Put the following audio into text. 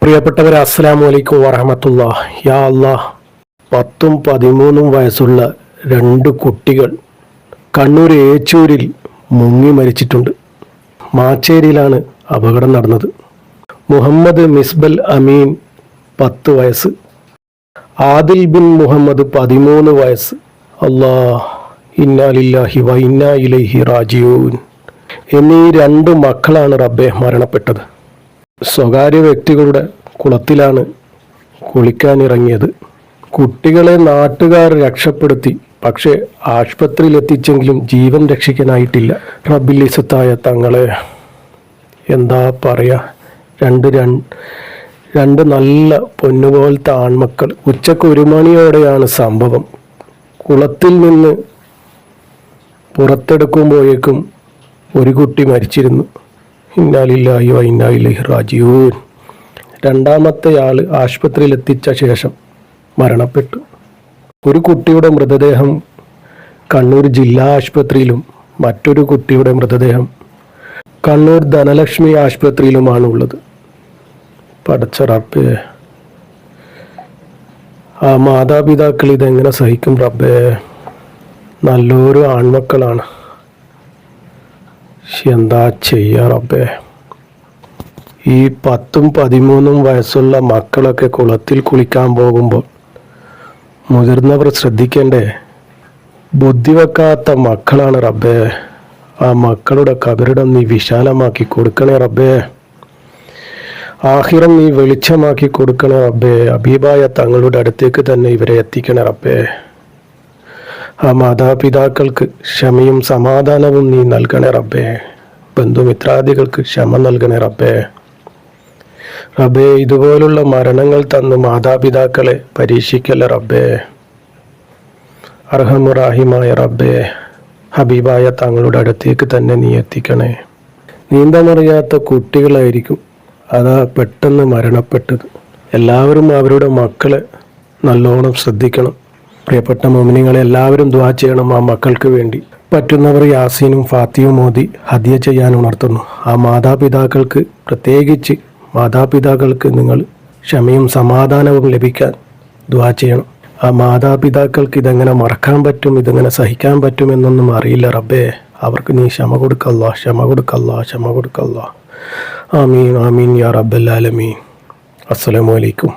പ്രിയപ്പെട്ടവരെ, അസ്സലാമു അലൈക്കും വറഹമത്തുള്ളാഹ്. യാ അല്ലാഹ്, 10ഉം 13ഉം വയസ്സുള്ള 2 കുട്ടികൾ കണ്ണൂർ ഏച്ചൂരിൽ മുങ്ങി മരിച്ചിട്ടുണ്ട്. മാച്ചേരിയിലാണ് അപകടം നടന്നത്. മുഹമ്മദ് മിസ്ബൽ അമീൻ 10 വയസ്സ്, ആദിൽ ബിൻ മുഹമ്മദ് 13 വയസ്സ്. അല്ലാഹ്, ഇന്നാ ലില്ലാഹി വ ഇന്നാ ഇലൈഹി റാജിഊൻ എന്നീ 2 മക്കളാണ് റബ്ബെ മരണപ്പെട്ടത്. സ്വകാര്യ വ്യക്തികളുടെ കുളത്തിലാണ് കുളിക്കാനിറങ്ങിയത്. കുട്ടികളെ നാട്ടുകാർ രക്ഷപ്പെടുത്തി, പക്ഷേ ആശുപത്രിയിൽ എത്തിച്ചെങ്കിലും ജീവൻ രക്ഷിക്കാനായിട്ടില്ല. റബ്ബിൽ ഇസ്സത്തായ തങ്ങളെ എന്താ പറയാ, രണ്ട് നല്ല പൊന്നുപോലത്തെ ആൺമക്കൾ. ഉച്ചക്ക് 1 മണിയോടെയാണ് സംഭവം. കുളത്തിൽ നിന്ന് പുറത്തെടുക്കുമ്പോഴേക്കും ഒരു കുട്ടി മരിച്ചിരുന്നു. ഇന്നാ ലില്ലാഹി വ ഇന്നാ ഇലൈഹി റാജിഊൻ. രണ്ടാമത്തെ ആൾ ആശുപത്രിയിൽ എത്തിച്ച ശേഷം മരണപ്പെട്ടു. ഒരു കുട്ടിയുടെ മൃതദേഹം കണ്ണൂർ ജില്ലാ ആശുപത്രിയിലും മറ്റൊരു കുട്ടിയുടെ മൃതദേഹം കണ്ണൂർ ധനലക്ഷ്മി ആശുപത്രിയിലുമാണ് ഉള്ളത്. പടച്ച റബ്ബേ, ആ മാതാപിതാക്കൾ ഇതെങ്ങനെ സഹിക്കും റബ്ബേ? നല്ലൊരു ആൺമക്കളാണ്. എന്താ ചെയ്യാ റബ്ബേ? ഈ 10ഉം 13ഉം വയസ്സുള്ള മക്കളൊക്കെ കുളത്തിൽ കുളിക്കാൻ പോകുമ്പോൾ മുതിർന്നവർ ശ്രദ്ധിക്കേണ്ടേ? ബുദ്ധി വെക്കാത്ത മക്കളാണ് റബ്ബേ. ആ മക്കളുടെ കബറിടം നീ വിശാലമാക്കി കൊടുക്കണേ റബ്ബേ. ആഖിറം നീ വെളിച്ചമാക്കി കൊടുക്കണേ റബ്ബേ. ഹബീബായ തങ്ങളുടെ അടുത്തേക്ക് തന്നെ ഇവരെ എത്തിക്കണേ റബ്ബേ. ആ മാതാപിതാക്കൾക്ക് ക്ഷമയും സമാധാനവും നീ നൽകണേ റബ്ബേ. ബന്ധുമിത്രാദികൾക്ക് ക്ഷമ നൽകണേ റബ്ബേ. റബ്ബേ, ഇതുപോലുള്ള മരണങ്ങൾ തന്ന് മാതാപിതാക്കളെ പരീക്ഷിക്കല്ല റബ്ബേ. അർഹമുറാഹിമായ റബ്ബേ, ഹബീബായ തങ്ങളുടെ അടുത്തേക്ക് തന്നെ നീ എത്തിക്കണേ. നീന്തമറിയാത്ത കുട്ടികളായിരിക്കും അതാ പെട്ടെന്ന് മരണപ്പെട്ടത്. എല്ലാവരും അവരുടെ മക്കളെ നല്ലോണം ശ്രദ്ധിക്കണം. പ്രിയപ്പെട്ട മുഅ്മിനീങ്ങളെ, എല്ലാവരും ദുആ ചെയ്യണം ആ മക്കൾക്ക് വേണ്ടി. പറ്റുന്നവർ യാസീനും ഫാത്തിയും ഓതി ഹദിയ ചെയ്യാൻ ഉണർത്തുന്നു. ആ മാതാപിതാക്കൾക്ക്, പ്രത്യേകിച്ച് മാതാപിതാക്കൾക്ക് നിങ്ങൾ ക്ഷമയും സമാധാനവും ലഭിക്കാൻ ദുആ ചെയ്യണം. ആ മാതാപിതാക്കൾക്ക് ഇതെങ്ങനെ മറക്കാൻ പറ്റും, ഇതെങ്ങനെ സഹിക്കാൻ പറ്റുമെന്നൊന്നും അറിയില്ല റബ്ബേ. അവർക്ക് നീ ക്ഷമ കൊടുക്കല്ലാ, ക്ഷമ കൊടുക്കല്ലാ, ക്ഷമ കൊടുക്കല്ലാ. ആമീൻ ആമീൻ യാ റബ്ബൽ ആലമീൻ. അസ്സലാമു അലൈക്കും.